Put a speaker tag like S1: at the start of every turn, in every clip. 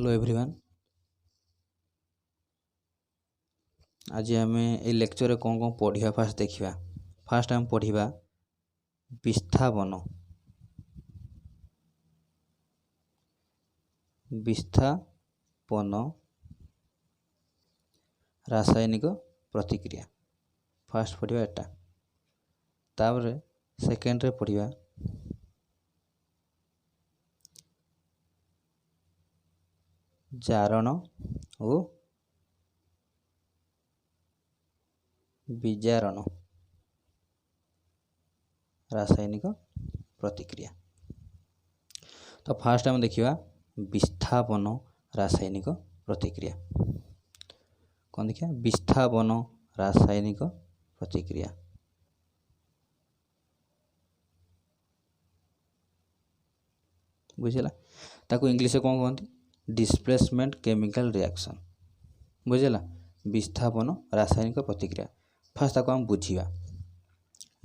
S1: Hello everyone. आज आम ए lecture कौन कौन पढ़ा फास्ट देखा। फास्ट आम पढ़ा विस्थापन। विस्थापन रासायनिक प्रतिक्रिया फास्ट पढ़ा एटा। तापर सेकेंड रे पढ़ा जारण और विजारण रासायनिक प्रतिक्रिया। तो फास्ट आम देखा विस्थापन रासायनिक प्रतिक्रिया। कौन देखिए विस्थापन रासायनिक प्रतिक्रिया। बुझेगा ताको इंग्लिश कौन कहते डिस्प्लेसमेंट केमिकल रिएक्शन। बुझेगा विस्थापन रासायनिक प्रतिक्रिया। फास्ट ताको हम बुझिया।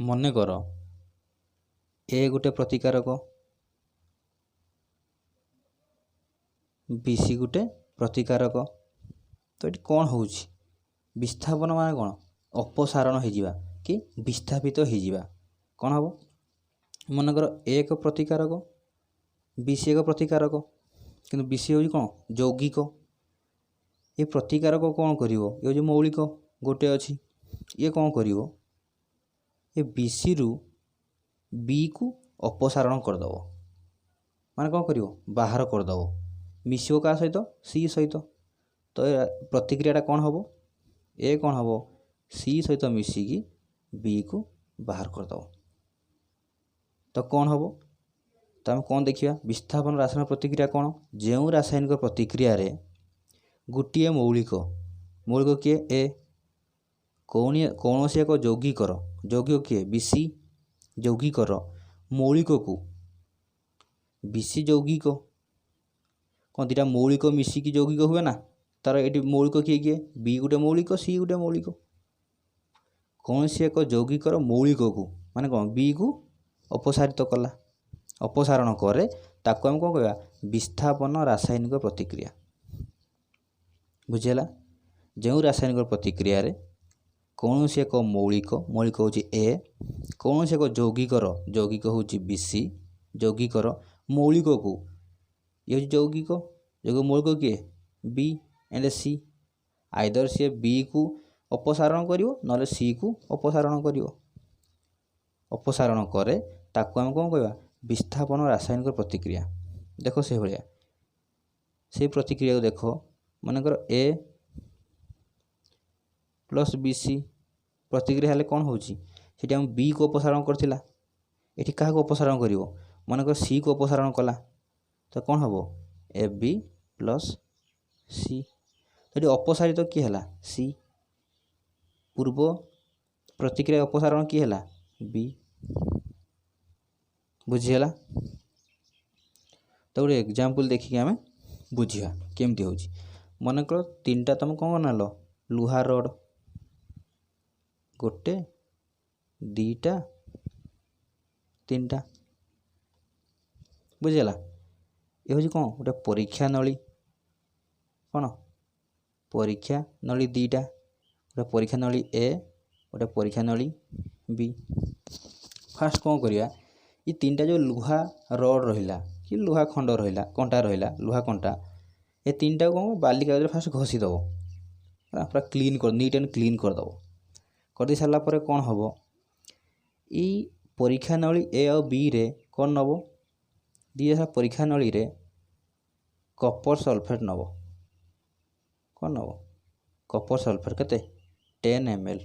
S1: मने कर ए गोटे प्रतिकारक बीसी गोटे प्रतिकारक। तो ये कौन हो विस्थापन माने कौन अपसारण हो कि विस्थापित हो कौन हम मन कर एक प्रतिकारक बीसी एक प्रतिकारक किंतु बीसी हो कौन यौगिक। ये प्रतिकारक कौन करिवो ये जो मौलिक गोटे अच्छी ये कौन करिवो ये बीसी रु बी को अपसारण करदेव माने कौन करिवो बाहर करदेव मिसियो का सहित सी सहित। तो प्रतिक्रिया कौन हम ए कौन हम सी सहित मिसिकी बी को बाहर करदेव। तो कौन हम तो आम कौन देखिए विस्थापन रासायनिक प्रतिक्रिया कौन जो रासायनिक प्रतिक्रिया रे गोटे मौलिक मौलिक किए ए कौन से एक यौगिकर यौगिक किए बीसी यौगिकर मौलिक को बीसी यौगिक कौन दीटा मौलिक मिसिकी यौगिक हुए ना तार ये मौलिक किए किए बी गोटे मौलिक सी गोटे मौलिक कौन से एक यौगिकर मौलिक को माने कौन बी को अपसारित कला अपसारण करे ताको हम कौन कहवा विस्थापन रासायनिक प्रतिक्रिया। बुझेगा जो रासायनिक प्रतिक्रिया रे कौन से एक मौलिक मौलिक हूँ ए कौन से एक यौगिकर यौगिक हूँ बीसी यौगिकर मौलिक को ये यौगिक यौगिक मौलिक किए B and C either C B को अपसारण करिवो नले सी को अपसारण करिवो अपसारण करे ताको हम कौन कहवा विस्थापन रासायनिक प्रतिक्रिया। देखो से भाया से प्रतिक्रिया को देख मनकर ए प्लस बी सी प्रतिक्रिया हेले कौन होची सेठी हम बी को अपसारण करथिला एठी काहा को अपसारण करिवो मनकर सी को अपसारण कला तो कौन हबो ए बी प्लस सी। तो अपसारित तो किए है सी पूर्व प्रतिक्रिया अपसारण किए है बी। बुझीगला तो गोटे एग्जांपल देखिए आम बुझिया केमती हो मन कर तीन टा तुम कौन नाल लुहा रड गोटे दीटा तीन टा। बुझीगला ये हूँ कौन गोटे परीक्षा नली कौन परीक्षा नली दीटा गोटे परीक्षा नली ए गोटे परीक्षा नली बी। फास्ट कौन करिया ये तीन टा जो लुहा रड रहिला कि लुहा खंड रहिला कंटा रहिला लुहा कंटा ये तीन टा कौन बाली कागज फास्ट घसी दब पूरा क्लीन कर नीट एंड क्लीन करदेव कर दे सारा पर कौन हम ये परीक्षा नली ए और बी रे कौन नब दी परीक्षा नली रे कपर सल्फेट नब कौन नब कपर सल्फेट केते 10 ml।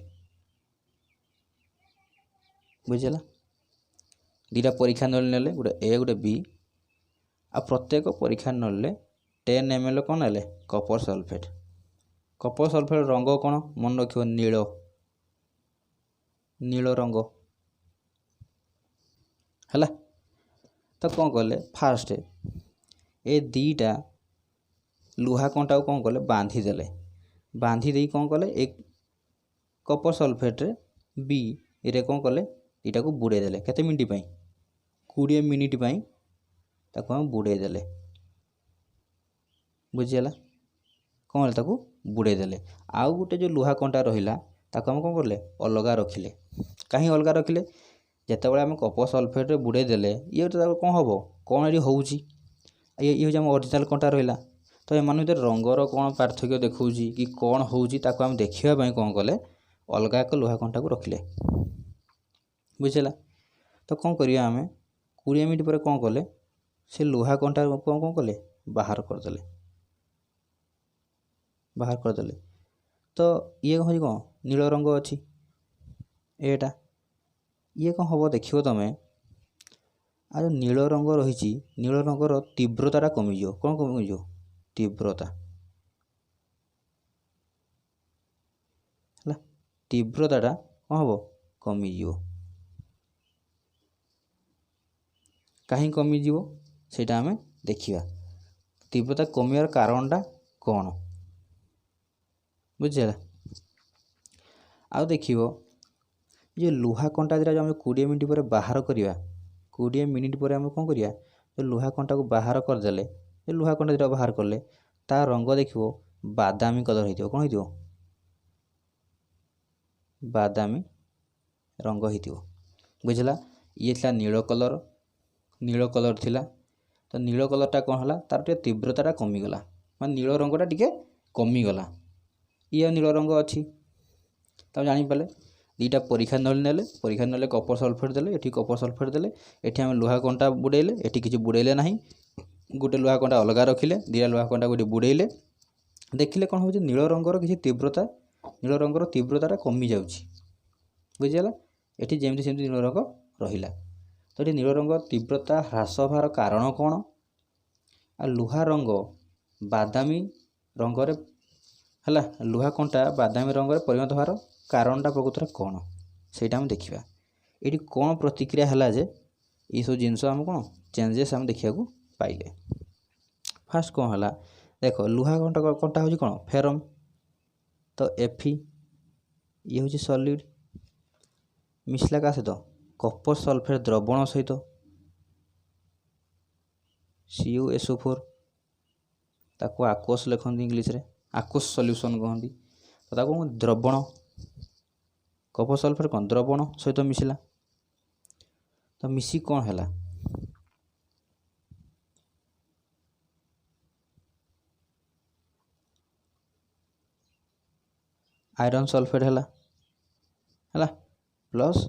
S1: बुझेगा दीटा परीक्षा नली नेले गोटे ए गोटे बी आ प्रत्येक परीक्षा नली 10 ml कौन है कपर सल्फेट। कपर सल्फेट रंग कौन मन रख नील नील रंग है। तो कौन कले फास्ट ए दीटा लुहा कंटा कौन कले बांधीदेले बांधीदे कौन कले एक कपर सल्फेट रे बी रे कौन कले इटा को बुड़े देले केते मिनिट 20 मिनिट ताको हम बुड़े देले ବୁଝିଗଲା। କ'ଣ ହେଲା, ତାକୁ ବୁଡ଼େଇ ଦେଲେ। ଆଉ ଗୋଟେ ଯେଉଁ ଲୁହା କଣ୍ଟା ରହିଲା ତାକୁ ଆମେ କ'ଣ କଲେ, ଅଲଗା ରଖିଲେ। କାହିଁ ଅଲଗା ରଖିଲେ, ଯେତେବେଳେ ଆମେ କପର ସଲଫେଟ୍ରେ ବୁଡ଼େଇ ଦେଲେ ଇଏ ତାକୁ କ'ଣ ହେବ, କ'ଣ ଏଠି ହେଉଛି, ଇଏ ହେଉଛି ଆମ ଅରିଜିନାଲ୍ କଣ୍ଟା ରହିଲା। ତ ଏମାନଙ୍କ ଭିତରେ ରଙ୍ଗର କ'ଣ ପାର୍ଥକ୍ୟ ଦେଖାଉଛି କି କ'ଣ ହେଉଛି ତାକୁ ଆମେ ଦେଖିବା ପାଇଁ କ'ଣ କଲେ, ଅଲଗା ଏକ ଲୁହା କଣ୍ଟାକୁ ରଖିଲେ। ବୁଝିଲା। ତ କ'ଣ କରିବା, ଆମେ 20 ମିନିଟ୍ ପରେ କ'ଣ କଲେ, ସେ ଲୁହା କଣ୍ଟାକୁ କ'ଣ କଲେ, ବାହାର କରିଦେଲେ। ତ ଇଏ ହେଉଛି କ'ଣ, ନୀଳ ରଙ୍ଗ ଅଛି ଏଇଟା। ଇଏ କ'ଣ ହେବ ଦେଖିବ ତୁମେ, ଆଉ ଯେଉଁ ନୀଳ ରଙ୍ଗ ରହିଛି, ନୀଳ ରଙ୍ଗର ତୀବ୍ରତାଟା କମିଯିବ। କ'ଣ କମିଯିବ, ତୀବ୍ରତା ହେଲା, ତୀବ୍ରତାଟା କ'ଣ ହେବ, କମିଯିବ। କାହିଁ କମିଯିବ ସେଇଟା ଆମେ ଦେଖିବା। ତୀବ୍ରତା କମିବାର କାରଣଟା କ'ଣ, ବୁଝିଲା। ଆଉ ଦେଖିବ ଯେ ଲୁହା କଣ୍ଟା ଦୁଇଟା ଆମେ 20 ମିନିଟ୍ ପରେ ବାହାର କରିବା, 20 ମିନିଟ୍ ପରେ ଆମେ କ'ଣ କରିବା, ଲୁହା କଣ୍ଟାକୁ ବାହାର କରିଦେଲେ, ଲୁହା କଣ୍ଟା ଦୁଇଟା ବାହାର କଲେ ତା ରଙ୍ଗ ଦେଖିବ ବାଦାମୀ କଲର୍ ହେଇଥିବ। କ'ଣ ହେଇଥିବ, ବାଦାମୀ ରଙ୍ଗ ହେଇଥିବ। ବୁଝିଲା। ଇଏ ଥିଲା ନୀଳ କଲର୍ ଥିଲା। ତ ନୀଳ କଲର୍ଟା କ'ଣ ହେଲା, ତାର ଟିକେ ତୀବ୍ରତାଟା କମିଗଲା, ମାନେ ନୀଳ ରଙ୍ଗଟା ଟିକେ କମିଗଲା। ଇଏ ନୀଳ ରଙ୍ଗ ଅଛି, ତାକୁ ଜାଣିପାରିଲେ। ଦୁଇଟା ପରୀକ୍ଷା ନଳୀ ନେଲେ, ପରୀକ୍ଷା ନଳୀରେ କପର ସଲଫେଟ୍ ଦେଲେ, ଏଠି କପର ସଲଫେଟ୍ ଦେଲେ, ଏଠି ଆମେ ଲୁହା କଣ୍ଟା ବୁଡ଼େଇଲେ, ଏଠି କିଛି ବୁଡ଼େଇଲେ ନାହିଁ। ଗୋଟେ ଲୁହା କଣ୍ଟା ଅଲଗା ରଖିଲେ, ଦୁଇଟା ଲୁହା କଣ୍ଟାକୁ ଏଠି ବୁଡ଼େଇଲେ, ଦେଖିଲେ କ'ଣ ହେଉଛି, ନୀଳ ରଙ୍ଗର ତୀବ୍ରତାଟା କମିଯାଉଛି। ବୁଝିଗଲା। ଏଠି ଯେମିତି ସେମିତି ନୀଳ ରଙ୍ଗ ରହିଲା। ତ ଏଠି ନୀଳ ରଙ୍ଗ ତୀବ୍ରତା ହ୍ରାସ ହେବାର କାରଣ କ'ଣ, ଆଉ ଲୁହା ରଙ୍ଗ ବାଦାମୀ ରଙ୍ଗରେ ହେଲା, ଲୁହା କଣ୍ଟା ବାଦାମୀ ରଙ୍ଗରେ ପରିଣତ ହେବାର କାରଣଟା ପ୍ରକୃତରେ କ'ଣ, ସେଇଟା ଆମେ ଦେଖିବା। ଏଠି କ'ଣ ପ୍ରତିକ୍ରିୟା ହେଲା ଯେ ଏଇସବୁ ଜିନିଷ ଆମେ କ'ଣ ଚେଞ୍ଜେସ୍ ଆମେ ଦେଖିବାକୁ ପାଇଲେ। ଫାର୍ଷ୍ଟ କ'ଣ ହେଲା, ଦେଖ ଲୁହା କଣ୍ଟା ହେଉଛି କ'ଣ, ଫେରମ୍। ତ Fe ଇଏ ହେଉଛି ସଲିଡ଼, ମିଶିଲା କାହା ସହିତ, କପର ସଲଫେଟ୍ ଦ୍ରବଣ ସହିତ, CuSO4, ତାକୁ ଆକ୍ୱସ୍ ଲେଖନ୍ତି ଇଂଲିଶରେ, ଆକ୍ୱସ୍ ସଲ୍ୟୁସନ୍ କହନ୍ତି। ତ ତାକୁ ଦ୍ରବଣ, କପର ସଲଫେଟ୍ କ'ଣ ଦ୍ରବଣ ସହିତ ମିଶିଲା। ତ ମିଶି କ'ଣ ହେଲା, ଆଇରନ୍ ସଲଫେଟ୍ ହେଲା ପ୍ଲସ୍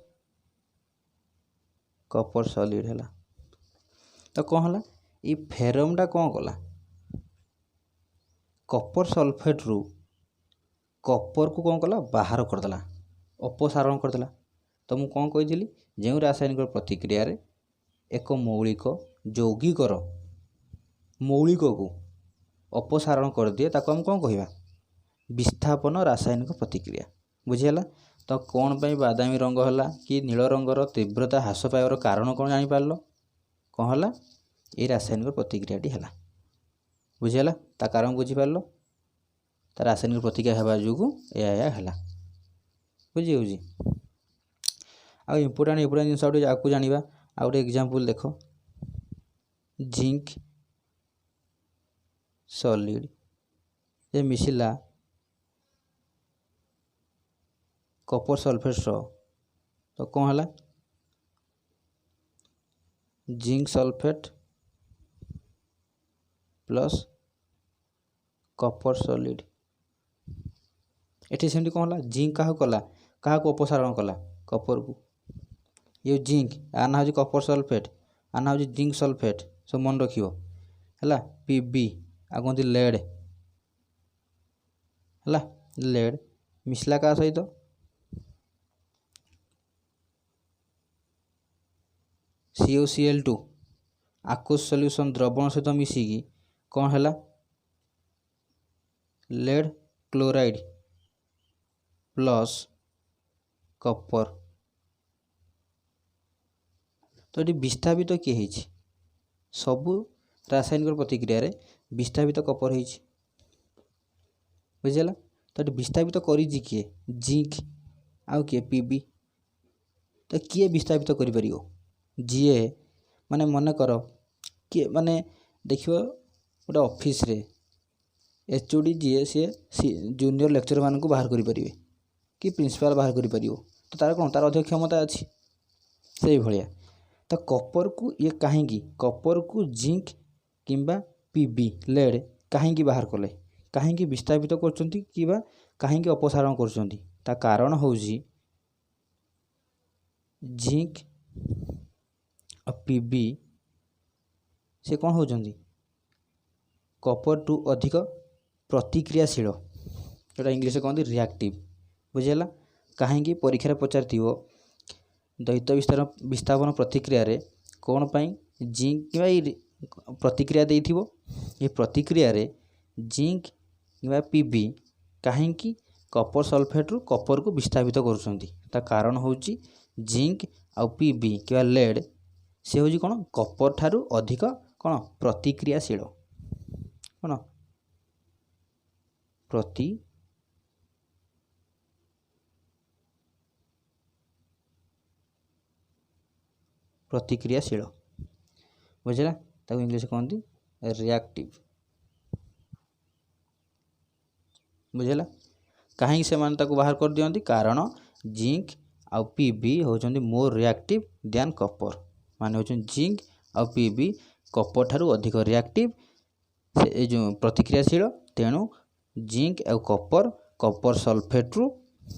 S1: କପର ସଲିଡ଼ ହେଲା। ତ କ'ଣ ହେଲା, ଏଇ ଫେରମ୍ଟା କ'ଣ କଲା, କପର ସଲଫେଟ୍ରୁ କପରକୁ କ'ଣ କଲା, ବାହାର କରିଦେଲା, ଅପସାରଣ କରିଦେଲା। ତ ମୁଁ କ'ଣ କହିଥିଲି, ଯେଉଁ ରାସାୟନିକ ପ୍ରତିକ୍ରିୟାରେ ଏକ ମୌଳିକକୁ ଅପସାରଣ କରିଦିଏ ତାକୁ ଆମେ କ'ଣ କହିବା, ବିସ୍ଥାପନ ରାସାୟନିକ ପ୍ରତିକ୍ରିୟା। ବୁଝିହେଲା। ତ କ'ଣ ପାଇଁ ବାଦାମୀ ରଙ୍ଗ ହେଲା କି ନୀଳ ରଙ୍ଗର ତୀବ୍ରତା ହ୍ରାସ ପାଇବାର କାରଣ କ'ଣ ଜାଣିପାରିଲ, କ'ଣ ହେଲା, ଏଇ ରାସାୟନିକ ପ୍ରତିକ୍ରିୟାଟି ହେଲା। ବୁଝିହେଲା। ତା କାରଣ ବୁଝିପାରିଲ, ତା ରାସାୟନିକ ପ୍ରତିକ୍ରିୟା ହେବା ଯୋଗୁଁ ଏହା ହେଲା। ବୁଝିହେଉଛି। ଆଉ ଇମ୍ପୋର୍ଟାଣ୍ଟ ଜିନିଷ ଗୋଟେ ଆଗକୁ ଜାଣିବା। ଆଉ ଗୋଟେ ଏକ୍ଜାମ୍ପଲ୍ ଦେଖ, ଜିଙ୍କ୍ ସଲିଡ଼ ଯେ ମିଶିଲା କପର ସଲଫେଟ୍ ସହ, ତ କ'ଣ ହେଲା, ଜିଙ୍କ୍ ସଲଫେଟ୍ ପ୍ଲସ୍ କପର ସଲିଡ଼। ଏଠି ସେମିତି କ'ଣ ହେଲା, ଜିଙ୍କ୍ କାହାକୁ ଅପସାରଣ କଲା, କପରକୁ। ଇଏ ଜିଙ୍କ୍, ଆ ନାଁ ହେଉଛି କପର ସଲଫେଟ୍, ଆ ନାଁ ହେଉଛି ଜିଙ୍କ୍ ସଲଫେଟ୍, ସବୁ ମନେ ରଖିବ ହେଲା। Pb ଆଉ କୁହନ୍ତି ଲେଡ୍ ହେଲା, ଲେଡ୍ ମିଶିଲା କାହା ସହିତ, CuCl2 ଆକ୍ୱସ୍ ସଲ୍ୟୁସନ୍ ଦ୍ରବଣ ସହିତ ମିଶିକି କ'ଣ ହେଲା, ଲେଡ୍ କ୍ଲୋରାଇଡ୍ ପ୍ଲସ୍ କପର। ତ ଏଠି ବିସ୍ଥାପିତ କିଏ ହେଇଛି, ସବୁ ରାସାୟନିକ ପ୍ରତିକ୍ରିୟାରେ ବିସ୍ଥାପିତ କପର ହେଇଛି। ବୁଝିଲା। ତ ଏଠି ବିସ୍ଥାପିତ କରିଛି କିଏ, ଜିଙ୍କ୍ ଆଉ କିଏ, Pb। ତ କିଏ ବିସ୍ଥାପିତ କରିପାରିବ, ଯିଏ ମାନେ ମନେକର କିଏ, ମାନେ ଦେଖିବ ଗୋଟେ ଅଫିସରେ एचओडी जी सी जूनियर लेक्चर मानक बाहर करें कि प्रिंसिपाल बाहर कर तो तार कौन तार अधिक क्षमता अच्छी से भाया। तो कपर को ये कहीं कपर को जिंक किंबा पीबी लेड कहीं बाहर कले कहीं विस्थापित कर कहीं अपसारण कर कारण हूँ जिंक और पीबी से कौन होती कपर टू अधिक प्रतिक्रियाशील जोटा इंग्लीश कहते रिएक्टिव बुझेगा। कहीं परीक्षा पचार द्वैत विस्थापन प्रतिक्रिया रे कौन पाई जिंक कि प्रतिक्रिया देथिबो ये प्रतिक्रिया रे जिंक कि पीबी कहीं कपर सल्फेट रु कपर को विस्थापित करुँच कारण हूँ जिंक आउ पीबी कि लेड से हूँ कौन कपर ठारू अधिक कौन प्रतिक्रियाशील कौन प्रतिक्रियाशील बुझला ताको इंग्लिश कहती रिएक्टिव बुझला। कहीं से बाहर कर दियंती कारण जिंक आउ PB होचंदी more reactive than Kapoor माने होचंदी जिंक आउ पीबी कपर ठारू अधिक रिएक्टिव से जो प्रतिक्रियाशील तेणु जिंक आउ कपर सल्फेट रु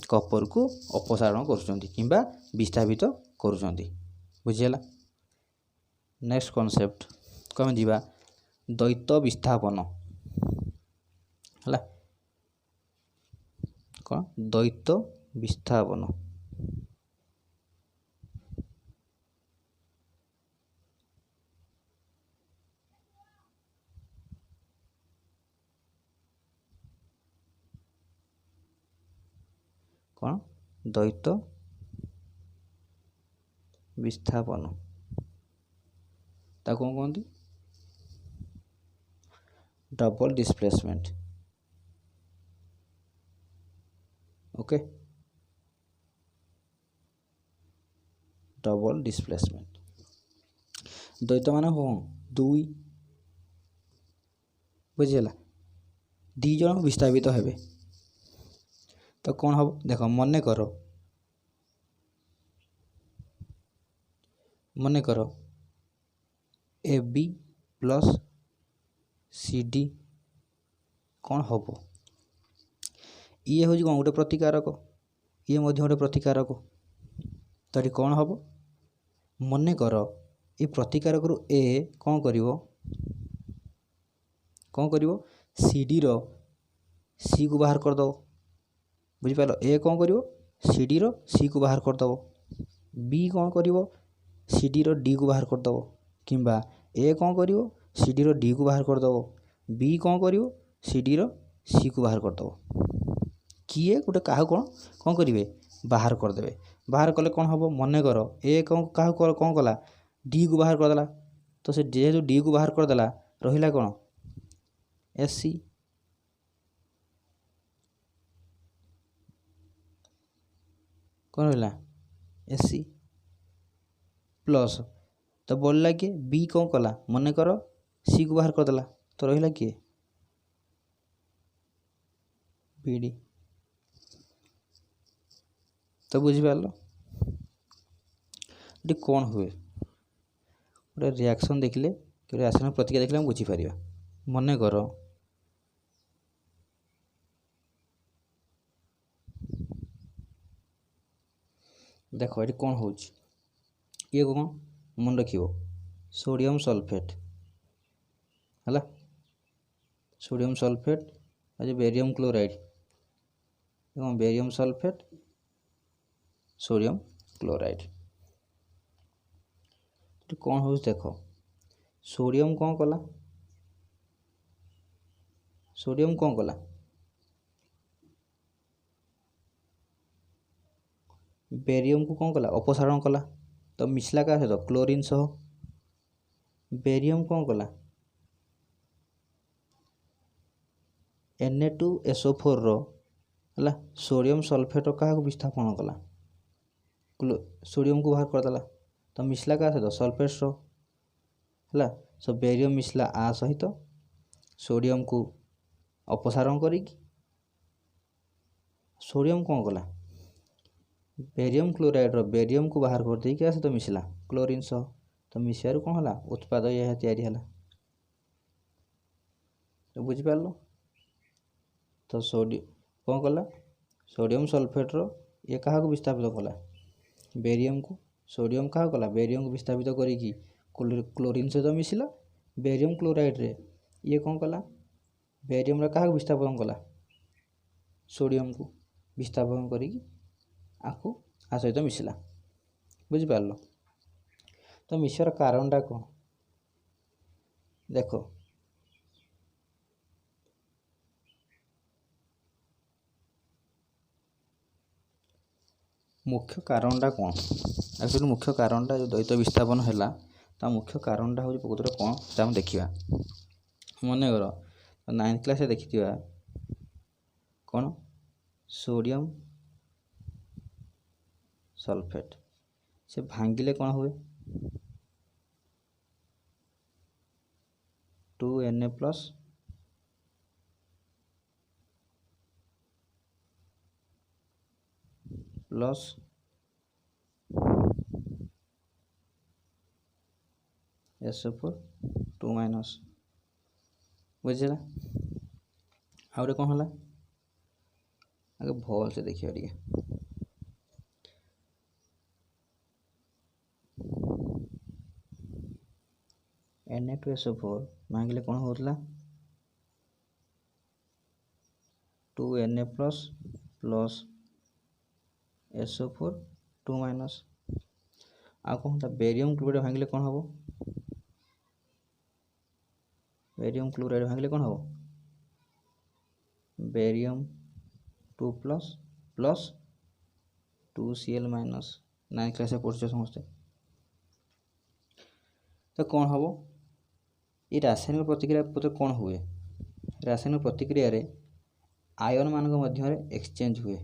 S1: कपर को अपसारण करुचंती किंबा विस्थापित करुचंती बुझीगला। नेक्स्ट कॉन्सेप्ट कम जीवा द्वैत विस्थापन है कौन द्वैत विस्थापन कौन द्वैत विस्थापन ताको कहते double displacement okay double displacement द्वैत मान हो दुई बुझीगला दी जन विस्थापित हेबे तो कौन हम देख मन कर A B plus C D कौन हम ये हूँ कौन गोटे प्रतिकारक ये गोटे प्रतिकारक तो ये कौन हम मन कर ये प्रतिकारक रु ए कौन कर सी डी रो सी को बाहर करदेव बुझिपार ए कौन कर सी डी रो सी को बाहर करदेव बी कौन कर सी डी रो डी को बाहर करदेव किंबा ए कौन कर सी डी रो डी को बाहर करदेव बी कौन कर सी डी रो सी को बाहर करदेव किए गोटे क्या कौन कौन करेंगे बाहर करदे बाहर कले कौन हम मन कर ए कौन क्या कौन कला डी को बाहर करदेला तो से जेहेतु डी को बाहर करदेला रहा कौन एस सी कौन रहा एस सी प्लस तो बोलला किए बी कौन कला मन कर सी को बाहर करदेला तो रहा किए बी डी तो बुझिपार ये कौन हुए गोटे रिएक्शन देखले कि रासायनिक प्रतिक्रिया देखले हम बुझीपर मन कर देख ये कौन हो ये कौन मन रख सोडियम सल्फेट है सोडियम सल्फेट आज barium chloride barium sulphate sodium chloride तो कौन हो देख सोडियम कौन कला सोडियम कौन कला बेरियम को कौन कला अपसारण कला तो मिसला क्या सहित क्लोरीन सह बेरियम कौन कला Na2SO4 रो है सोडियम सल्फेट क्या विस्थापन कला सोडियम को बाहर करदेला तो मिसला क्या सहित सल्फेट्स है सो बेरियम मिसला आ सहित सोडियम को अपसारण करिकी सोडियम कौन कला बेरियम क्लोराइड बेरियम को बाहर कर देकी सहित मिसला क्लोरीन सह तो मिसार कौन है उत्पाद यह तैयारी है तो बुझिपार तो सोडियम कौन कला सोडियम सल्फेट्र ये क्या विस्थापित कला बेरियम को सोडियम क्या कला बेरियम को विस्थापित करिकी क्लोरीन सहित मिसला बेरियम क्लोराइड रे ये कौन कला बेरियम रे क्या विस्थापन कला सोडियम को विस्थापन करिकी आपको आ सहित मिसला बुझिपार तो मिसार कारणटा कौन देख मुख्य कारणटा कौन एक्चुअली मुख्य कारणटा जो द्वैत विस्थापन है ता मुख्य कारणटा हूँ प्रकृतर कौन से आम देखा मनकर 9th क्लास देखी कौन सोडियम सल्फेट से भांगिले कौन हुए 2Na plus plus SO4 2 minus बुझे आउे कौन है आगे भल से देखिए टे Na2SO4 भांगिले कौन होता 2Na plus plus SO4 2 minus आ कौन होता बेरियम क्लोराइड भांगिले कौन हम बेरियम क्लोराइड भांगिले कौन हम barium 2 plus plus 2Cl minus 9th class पढ़ समस्ते तो कौन हम ये रासायनिक प्रतिक्रिया कौन हुए रासायनिक प्रतिक्रिया रे आयन मान मध्य एक्सचेंज हुए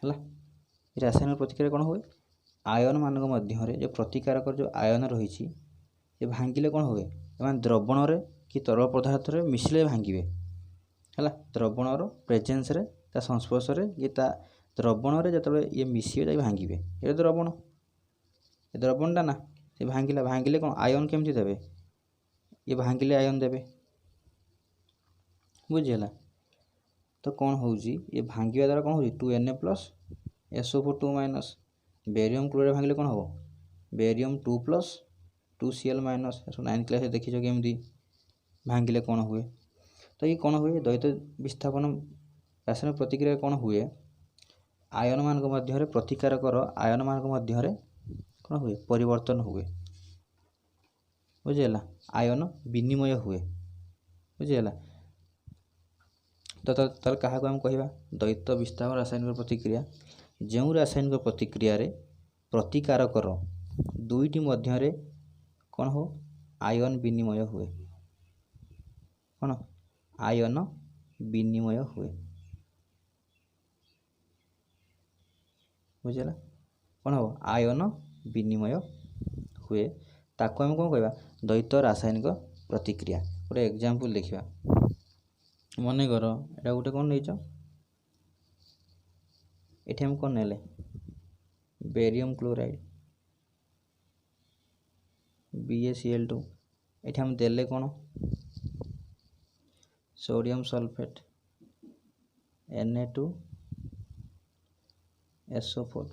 S1: है रासायनिक प्रतिक्रिया कौन हुए आयन मान मध्य जो प्रतिकारक जो आयन रही ये भांगिले कौन हुए द्रवण रे कि तरल पदार्थ रे मिसले भांगे है द्रवणर प्रेजेन्स रे ता संस्पर्श रे ये ता द्रवण रे जो ये मिसिए भांगे ये द्रवणटा ना से भांगिला भांगिले कौन आयन केमती देवे ये भांगिले आयन देवे बुझीगला तो कौन हो ये भांगा द्वारा कौन हो 2Na plus SO4 2 minus barium chloride भांगिले कौन हम barium 2 plus 2Cl minus 9th class देखी केमती भांगिले कौन हुए तो ये कौन हुए द्वैत विस्थापन रासायनिक प्रतिक्रिया कौन हुए आयन मान मध्य प्रतिकारकर आयन मान मध्य कौन हुए परिवर्तन हुए बुझीगला आयन विनिमय हुए बुझीगला तो ताल क्या आम कह द्वैत विस्थापन रासायनिक प्रतिक्रिया जो रासायनिक प्रतिक्रिया रे प्रतिकारकर दुईटी मध्य कौन हो आयन विनिमय हुए कौन आयन विनिमय हुए बुझीगला कौन हम आयन विनिमय हुए ताको आम कौन कह द्वैत रासायनिक प्रतिक्रिया गोटे एग्जांपल देखा मनकर एटा गोटे कौन नहीं ये हम कौन ने बेरियम क्लोराइड BaCl2 ये हम देले कौन सोडियम सल्फेट Na2SO4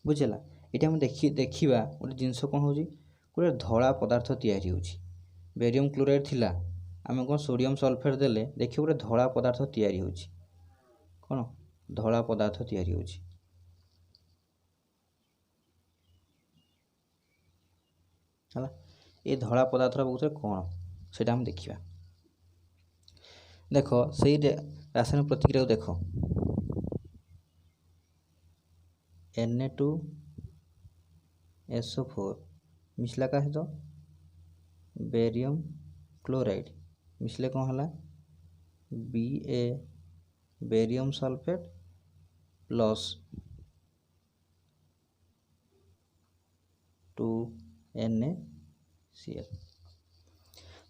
S1: बुझेगा ये हम देखा गोटे जिनस कौन हो गोटे धला पदार्थ तैयारी होची बेरियम क्लोराइड थिला आम कौन सोडियम सल्फेट देले देखिए गोटे धला पदार्थ तैयारी होची कौन धला पदार्थ तैयारी होची है ये धला पदार्थ बहुत कौन से हम देखा देख से रासायनिक प्रतिक्रिया देख Na2SO4 मिसला का सहित बेरियम क्लोराइड मिसले कौन है Ba barium sulphate plus 2NaCl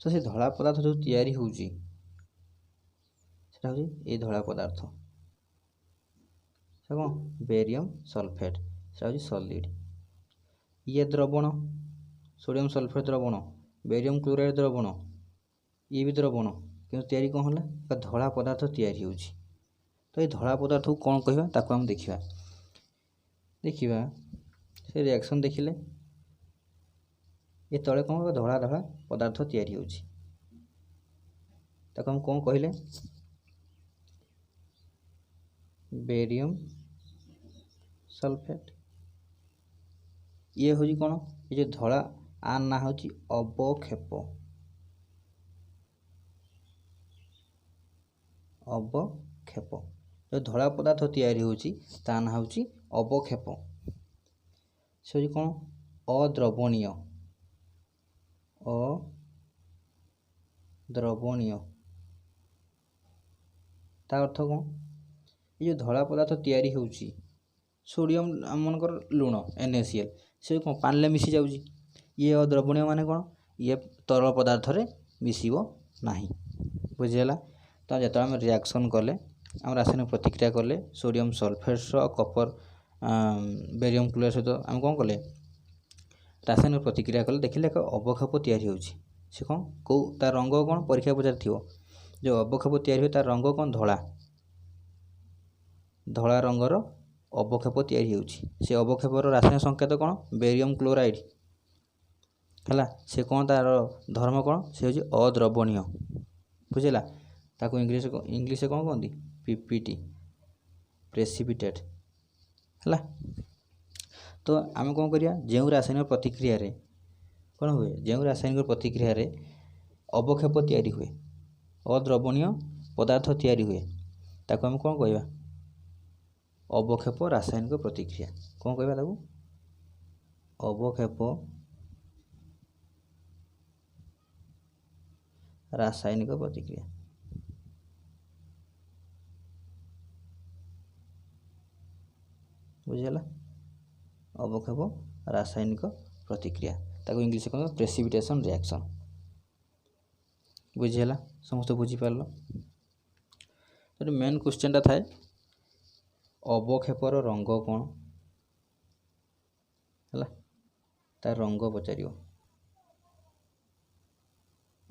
S1: तो से धला पदार्थ जो तैयारी होउची सेटा होची ए धला पदार्थ से कौन बेरियम सल्फेट सेटा होची सॉलिड। ये द्रवण सोडियम सल्फेट द्रवण बेरियम क्लोराइड द्रवण ये भी द्रवण कि तैयारी कौन होला धला पदार्थ तैयारी होउची। तो ये धला पदार्थ को कौन कहबा ताको हम देखिबा से रिएक्शन देखिले ये तले कौन धला धला पदार्थ तैयारी होउची ताको हम कौन कहले बेरियम सल्फेट। ये होची कौन ये जो धला आ ना होची अवक्षेप अवक्षेप जो धला पदार्थ तैयारी होची ता ना होची अवक्षेप। से होची कौन अद्रवणीय अद्रवणीय ता अर्थ कौन ये जो धला पदार्थ तैयारी होची सोडियम मनकर लुण NaCl से कौन पानी मिसी जाउची ये अद्रवणीय माने कौन ये तरल पदार्थ रे मिसिबो नाही बुझिला। तो जो आम रिएक्शन कले आम रासायनिक प्रतिक्रिया कले sodium sulphate Kapoor barium chloride सहित आम कौन कले रासायनिक प्रतिक्रिया कले देखिले एक अवक्षेप तैयारी होची से कौन कौ तार रंग कौन परीक्षा पचार थी जो अवक्षेप तैयारी हो तार रंग कौन धला धला रंगर अवक्षेप तैयारी होची। से अवक्षेपर रासायनिक संकेत कौन बेरियम क्लोराइड है से कौन तार धर्म कौन से होची अद्रवणीय बुझेगा। ताको इंग्लिश कौन कहती PPT प्रेसिपिटेट है। तो आम कौन करिया जो रासायनिक प्रतिक्रिया रे कौन हुए जो रासायनिक प्रतिक्रिया रे अवक्षेप तैयारी हुए अद्रवणीय पदार्थ तैयारी हुए ताको हम कौन कहबा अवक्षेप रासायनिक प्रतिक्रिया कौन कहबा ताको अवक्षेप रासायनिक प्रतिक्रिया। बुझेगा अवक्षेप रासायनिक प्रतिक्रिया ताको इंग्लिश कह प्रेसिपिटेशन रिएक्शन बुझेगा समस्त बुझीपार। तो मेन क्वेश्चन थाए अवक्षेपर रंग कौन है तार रंग पचार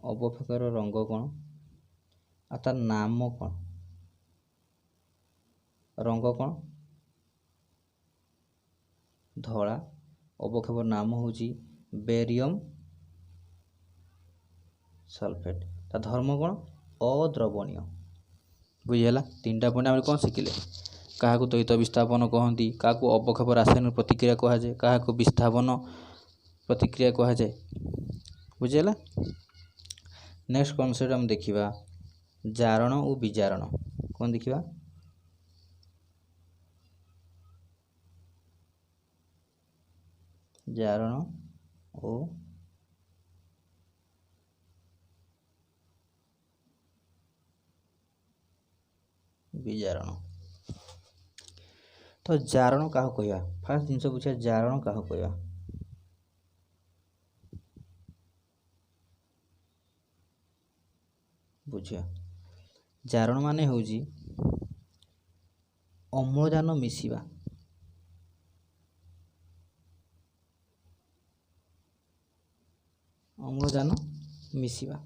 S1: अवक्षेपर रंग कौन आ तार नाम कौन रंग कौन धला अवक्षेपर नाम होची बेरियम सल्फेट ता धर्म कौन अद्रवणीय बुझेगा। तीनटा पॉइंट आम कौन शिखिले क्या द्वैत विस्थापन कहती क्या अवक्षेप रासायनिक प्रतिक्रिया कहुए क्या विस्थापन प्रतिक्रिया कहुए बुझेगा। नेक्स्ट कॉन्सेप्ट हम देखिबा जारण और विजारण कौन देखिबा जारण और विजारण। तो जारण क्या कहवा फास्ट जिनस बुझा जारण क्या कहवा बुझा जारण माने होजी अम्लजान मिसिबा अम्लजान मिसिबा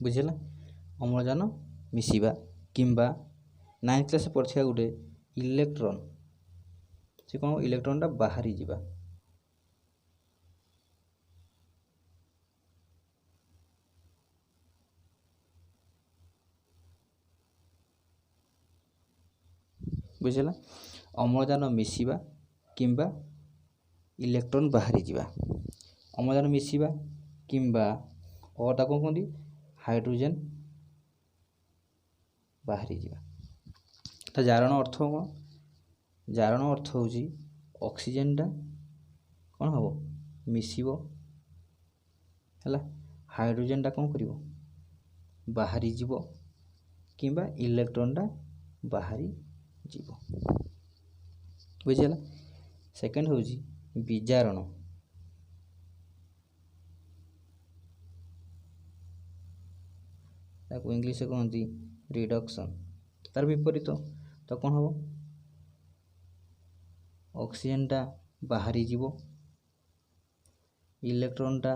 S1: बुझेगा अम्लजान मिसिबा किंबा 9th क्लास पढ़ा गोटे इलेक्ट्रॉन से कौन इलेक्ट्रॉन टा बाहरी जीवा बुझेगा अम्लजान मिसिबा किंबा इलेक्ट्रॉन बाहरी जीवा अम्लजान मिसिबा किंबा और कौन कहते हाइड्रोजन बाहरी जीवा। तो जारण अर्थ कौन जारण अर्थ हूँ ऑक्सीजन टा कौन हम मिसिबो है हाइड्रोजन टा कौन करिवो बाहरी जीवो किंबा इलेक्ट्रॉनटा बाहरी जीव बुझीगला। सेकेंड हूँ विजारण ताको इंग्लिश कहते रिडक्शन तार विपरीत तो कौन हम ऑक्सीजनटा बाहरी जीव इलेक्ट्रॉनटा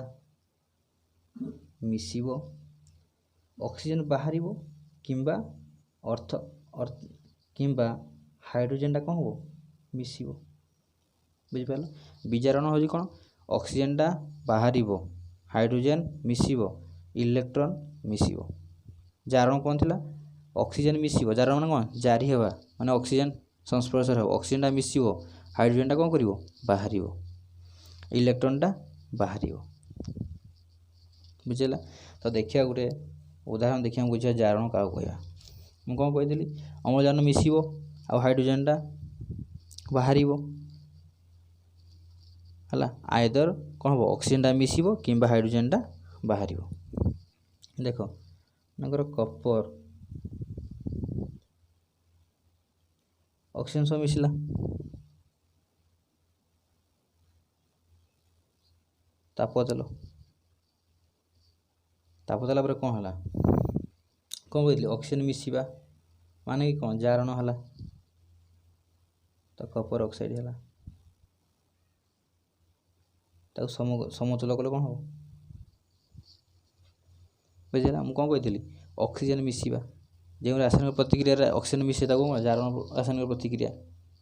S1: मिसिब ऑक्सीजन बाहर किंबा अर्थ किंबा हाइड्रोजन कौन हम मिसिब बुझिपार। विजारण हूँ कौन ऑक्सीजनटा बाहर हाइड्रोजन मिसिब इलेक्ट्रॉन मिसिब। जारण कौन थिला ऑक्सीजन मिसिब जारण माने कौन जारी हेबा माने ऑक्सीजन संस्पर्श हो ऑक्सीजनटा मिसिब हाइड्रोजनटा कौन करिवो बाहर इलेक्ट्रॉनटा बाहर बुझेगा। तो देखिए गोटे उदाहरण देखिए बुझा जारण क्या कह मुझे कौन कही अम्लजान मिसिब आ हाइड्रोजनटा बाहर है आइदर कौन हम ऑक्सीजनटा मिसिब किंबा हाइड्रोजनटा बाहर। देख मनकर कपर ऑक्सीजन सब मिसला ताप देल ताप देला कौन है कौन कही ऑक्सीजन मिसिबा माने कि कौन जारण है तो कपर ऑक्साइड है समतुल कले कौन हम बुझेगा। मुझे कौन कही ऑक्सीजन मिसिबा जो रासायनिक प्रतिक्रिया ऑक्सीजन मिसे जारण रासायनिक प्रतिक्रिया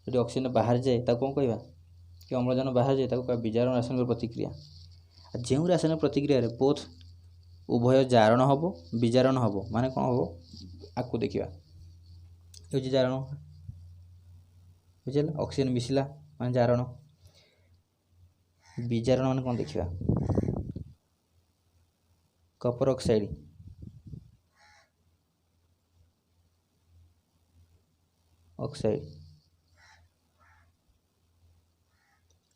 S1: जो ऑक्सीजन बाहर जाए कौन कह कि अम्लजान बाहर जाए विजारण रासायनिक प्रतिक्रिया। जो रासायनिक प्रतिक्रिया बोथ उभय जारण हम विजारण हम माने कौन हम आपको देखा ये जारण बुझे ऑक्सीजन मिसला माने जारण विजारण माने कौन देखा कपर ऑक्साइड ऑक्साइड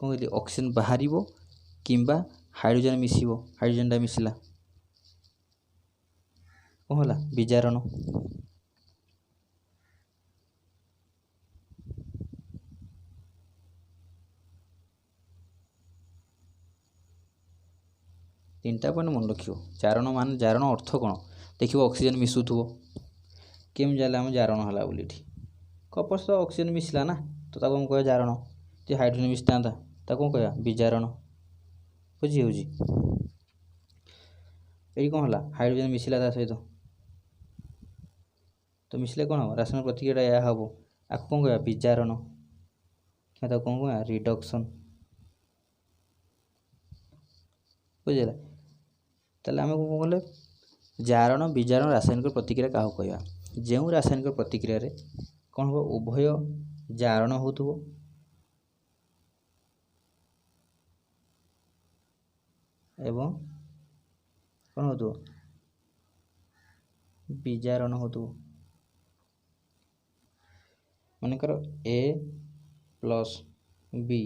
S1: कौन कहली ऑक्सीजन बाहर किंबा हाइड्रोजन मिसिब हाइड्रोजनटा मिसला कौन है विजारण। तीनटा पॉइंट मन रख जारण मान जारण अर्थ कौन देख ऑक्सीजन मिसुथो केम जाने आम जारण है बोली कपर तो ऑक्सीजन मिसला ना तो हम कह जारण जो हाइड्रोजन मिसता कौन कह विजारण बुझी हो कौन है हाइड्रोजन मिसला सहित तो मिसले कौन हम रासायनिक प्रतिक्रिया या हम आपको कौन कह विजारण क्या कौन कह रिडक्शन बुझेगा। ताले आम कौन कले जारण विजारण रासायनिक प्रतिक्रिया क्या कह जो रासायनिक प्रतिक्रिया कौन हम उभय जारण हो एवं कौन हो विजारण हो मनकर ए प्लस बी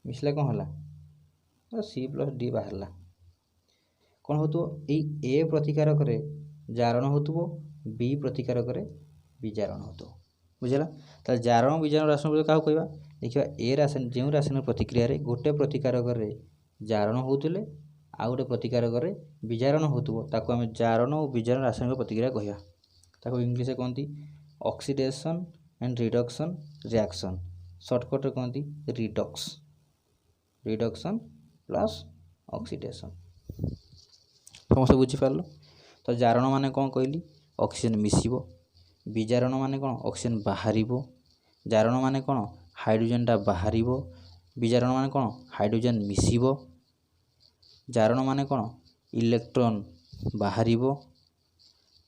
S1: मिसला कौन है सी प्लस डी बाहर कौन हो ए प्रतिकारक जारण हो बी प्रतिकारक विजारण हो बुझेगा। तो जारण विजारण रासायनिक क्या कहवा देखा ए रासायनिक जो रासायनिक प्रतिक्रिया गोटे प्रतिकारक जारण होते आउ गोटे प्रतिकारक विजारण होता आम जारण और विजारण रासायनिक प्रतिक्रिया कहवा इंग्लीश कहती oxidation and reduction reaction shortcut कहती रिडक्स रिडक्शन प्लस ऑक्सीडेशन समस्त बुझीपार। तो जारण माने कौन कहली ऑक्सीजन मिसिब विजारण माने कौन ऑक्सीजन बाहर जारण माने कौन हाइड्रोजनटा बाहर विजारण माने कौन हाइड्रोजन मिसिब जारण माने कौन इलेक्ट्रॉन बाहर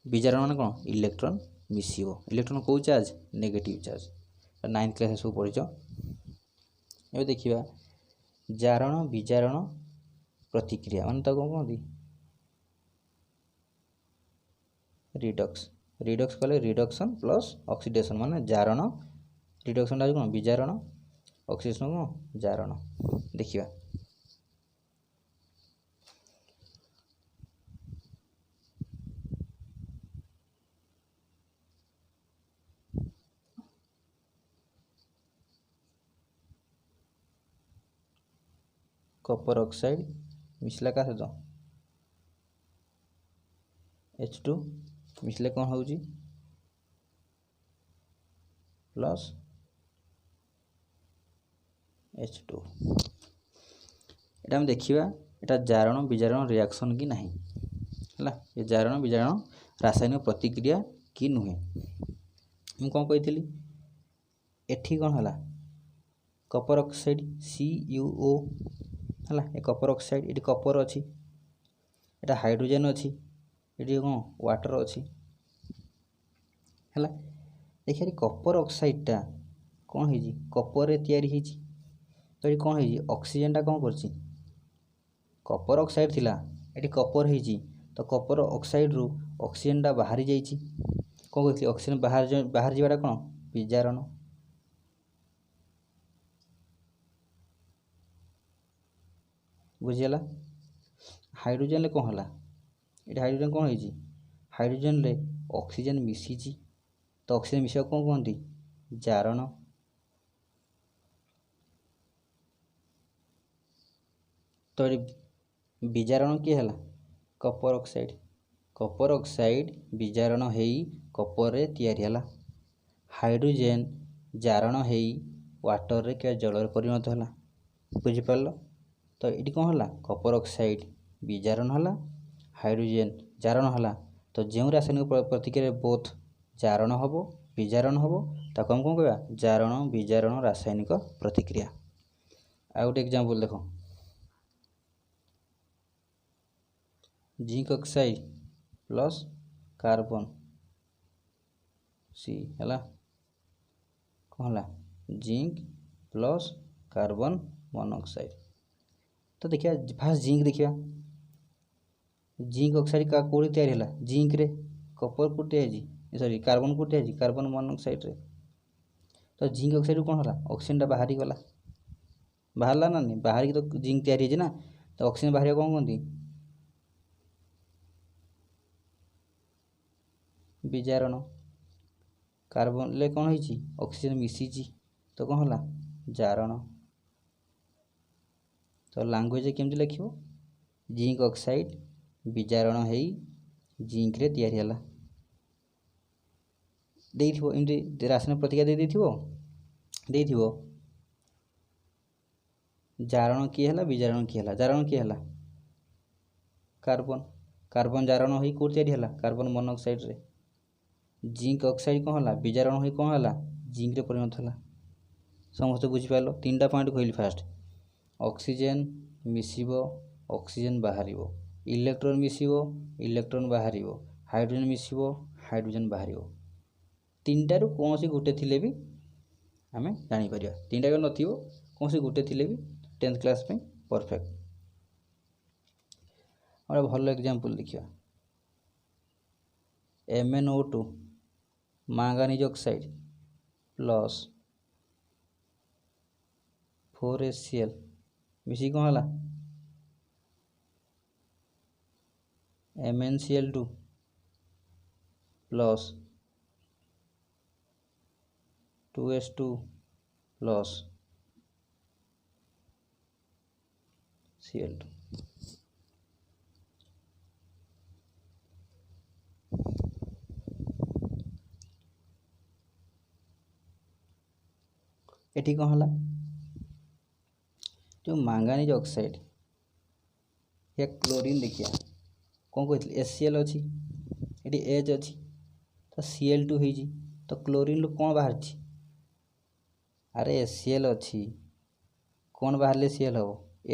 S1: विजारण माने कौन इलेक्ट्रॉन मिसिब इलेक्ट्रॉन कौ charge negative charge 9th class सब पढ़ी ये देखा जारण विजारण प्रतिक्रिया मान कौन कहती रिडक्स रिडक्स कले रिडक्शन प्लस ऑक्सीडेशन माने जारण रिडक्शन कौन विजारण ऑक्सीडेशन कौन जारण देखिए कपर ऑक्साइड मिसला का सहित H2 मिसले कौन होउची प्लस H2 एटा हम देखिबा एटा जारण विजारण रिएक्शन की नहीं हला ये जारण विजारण रासायनिक प्रतिक्रिया की नुहे मु कौन कही एठी कौन हला कपर ऑक्साइड CuO हला ए कपर ऑक्साइड एटी कपर अछि एटा हाइड्रोजन अछि एटी कौन वाटर अछि हला देखिए कपर ऑक्साइड टा कौन है कपर रे तयारी है तो ये कौन है ऑक्सीजन टा कौन करछि कपर ऑक्साइड थिला एटी कपर है तो कपर ऑक्साइड रु ऑक्सीजन टा बाहरी जाइछि कौन कहथि ऑक्सीजन बाहर जीवाटा कौन विजारण बुझिला हाइड्रोजन ले कौन हला एटी हाइड्रोजन कौन है हाइड्रोजन ले ऑक्सीजन मिसिछि तो ऑक्सीजन मिसिया कौन कहती जारण तो विजारण किए हला कपर ऑक्साइड विजारण हेई कपर रे तयारी हला हाइड्रोजन जारण हेई वाटर रे क्या जल रे परिणत हला बुझि पारलो तो एटी कौन हला कपर ऑक्साइड विजारण हला हाइड्रोजन जारण हला तो जो रासायनिक प्रतिक्रिया बोथ जारण हबो विजारण हबो ताको हम कौन कहबा जारण विजारण रासायनिक प्रतिक्रिया आ गोटे एग्जांपल देखो zinc oxide plus carbon C हला कौन हला जिंक प्लस कार्बन मोनोऑक्साइड तो देखिया फास्ट जिंक देखिया जिंक ऑक्साइड का कोड़ी तयारी हला जिंक रे कपर कोटे है सॉरी कार्बन कोटे है कार्बन मोनोऑक्साइड रे तो जिंक ऑक्साइड कौन हला ऑक्सीजन टा बाहरी गला बाहरला ना नहीं बाहर की तो जिंक तयारी है ना तो ऑक्सीजन बाहर कौन कहती विजारण कार्बन ले कौन है ऑक्सीजन मिसिची तो कौन हला जारण तो लैंग्वेज केमती लिखिबो जिंक ऑक्साइड विजारण हेई जिंक रे तयारी हला देइथिबो इमती रासायनिक प्रतिक्रिया देइथिबो जारण की हला विजारण की हला जारण की हला कार्बन जारण होई को तयारी हला कार्बन मोनोऑक्साइड रे जिंक ऑक्साइड कौन हला विजारण होई कौन हला जिंक रे परिणत हला समस्त बुझि पालो तीनटा पॉइंट कहली फास्ट ऑक्सीजन मिसिबो ऑक्सीजन बाहरिबो इलेक्ट्रॉन मिसिबो इलेक्ट्रॉन बाहरिबो हाइड्रोजन मिसिबो हाइड्रोजन बाहरिबो तीनटा रु कौन सी गुटे थिले भी हमें जानि परिया तीनटा के नथिबो कौन सी गुटे थिले भी 10th क्लास में परफेक्ट और भल एग्जांपल देखिया MnO2 manganese oxide plus 4HCl मिसी कौन हला MnCl2 plus 2H2 plus Cl2 एठी कौन हला जो मैंगनीज ऑक्साइड या क्लोरीन देखिया कौन कहते HCl अच्छी ये H अच्छी तो Cl2 होइजी तो क्लोरीन कौन बाहर अरे HCl अच्छी कौन बाहर Cl हम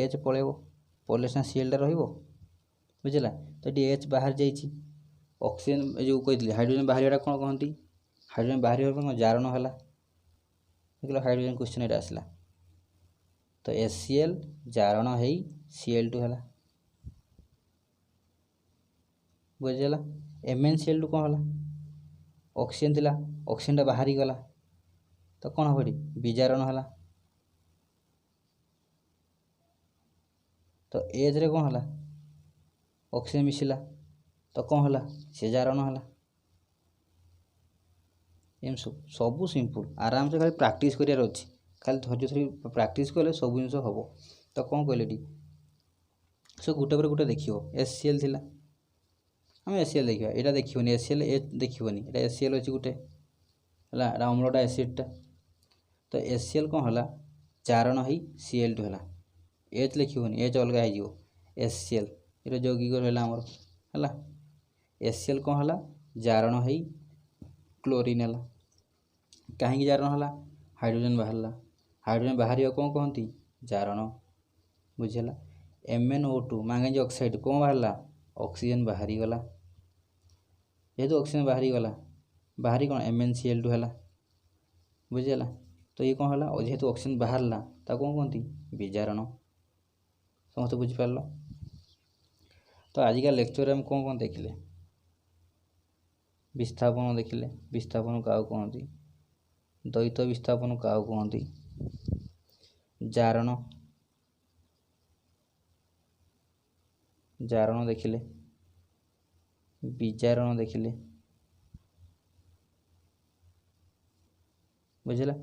S1: H पलैब पड़े सीना Cl टा रहिबो बुझला तो ये H बाहर जाइए ऑक्सीजन जो कही हाइड्रोजन बाहर कौन कहती हाइड्रोजन बाहर कौन जारण है देख हाइड्रोजन क्वेश्चन ये आसला तो HCl जारण है Cl2 है बुझला MnCl2 कौन है ऑक्सीजन थिला ऑक्सीजन टा बाहरी गला तो कौन हम विजारण है तो एज रे कौन है ऑक्सीजन मिसिला तो कौन है सी जारण है एम सबू सिंपल आराम से खाली प्रैक्टिस करार अच्छी खाली धैर्य धरी प्रैक्टिस कले सब जिन हम तो कौन कहले सो गोटे पर गोटे देखियो HCl थिला आम HCl देखा यहाँ देखिए HCl देखिए ये HCl अच्छी गोटे है अम्लटा एसिडटा तो HCl कौन है चारण ही Cl2 है H लिखिए H अलग हो HCl ये यौगिक रहा आमर है HCl कौन है जारण ही क्लोरीन है कहीं जारण है हाइड्रोजन बाहर कौन कहती जारण बुझेगा MnO2 मैंगनीज ऑक्साइड कौन बाहर ऑक्सीजन बाहरी गला जेहेतु ऑक्सीजन बाहरी कौन MnCl2 है बुझेगा तो ये कौन है जेहेतु ऑक्सीजन बाहर कौन कहती विजारण समस्त बुझिपार तो आजिका लेक्चर में कौन कौन देखिले विस्थापन देखिले विस्थापन क्या कहती द्वैत विस्थापन क्या कहती जारण जारण देखिले विजारण देखिले बुझेगा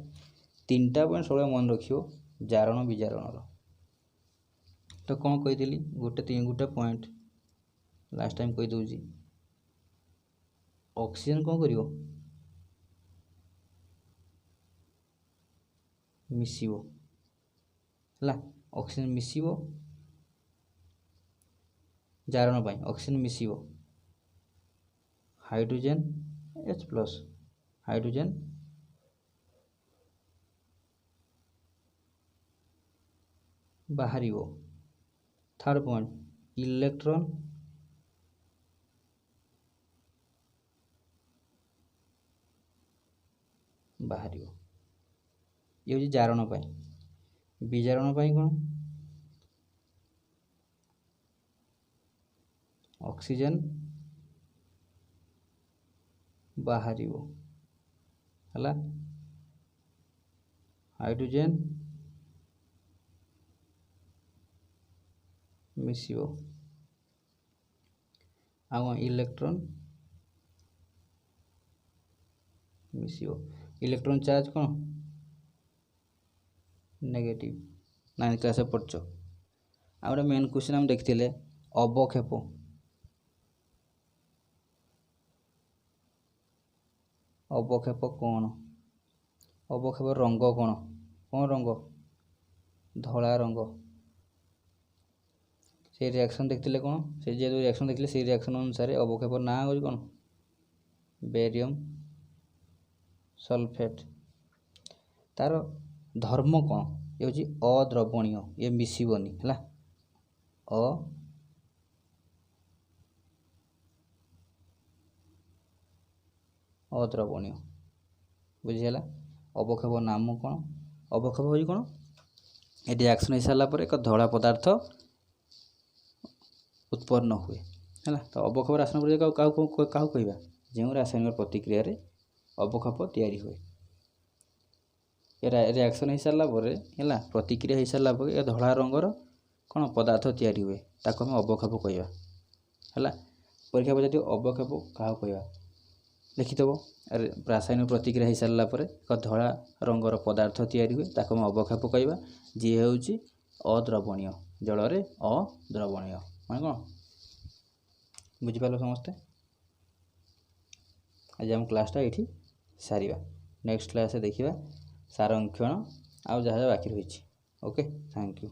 S1: 3टा पॉइंट सब मन रखियो जारण विजारण तो कौन कही गोटे पॉइंट लास्ट टाइम कही दूसरी ऑक्सीजन कौन करियो मिसिबो है ऑक्सीजन मिसिबो जारण पाई ऑक्सीजन मिसिबो हाइड्रोजन H+ हाइड्रोजन बाहर थर्ड पॉइंट इलेक्ट्रॉन बाहर ये हूँ जारण पाई विजारण पाई कौन ऑक्सीजन बाहर है हाइड्रोजन मिसिबो आ इलेक्ट्रॉन मिसिबो इलेक्ट्रॉन चार्ज कौन नेगेटिव 9th क्लास पढ़च आ गए मेन क्वेश्चन हम देखते अवक्षेप अवक्षेप कौन अवक्षेप रंग कौन कौन रंग धला रंग से रिएक्शन देखते कौन से जो रिएक्शन देखते से रिएक्शन अनुसार अवक्षेप ना हो कौन बेरियम सल्फेट तार धर्म कौन ये हूँ अद्रवणीय ये मिसबनी है अद्रवणीय बुझीगला अवक्षेप नाम कौन अवक्षेप हो कौन ये रिएक्शन हो सारापर एक धड़ा पदार्थ उत्पन्न हुए है तो अवक्षेप रासायनिक क्या कहवा जो रासायनिक प्रतिक्रिया अवक्षेप या हुए रिएक्शन हो सारापर है प्रतिक्रिया हो सारापर ये धड़ा रंगर कौन पदार्थ या हुए ताको हम अवक्षेप कहवा है परीक्षा पचार अवक्षेप क्या कहवा लिखिदेव रासायनिक प्रतिक्रिया हो सारापर एक धड़ा रंगर पदार्थ या हुए ताको हम अवक्षेप कहवा जी हूँ अद्रवणीय जल अद्रवणीय मैं कौन बुझिपार समस्ते आज आम क्लासटा ये सारिबा नेक्स्ट क्लास देखिबा सारंक्षण आउ जहाँ बाकी रही ओके थैंक यू।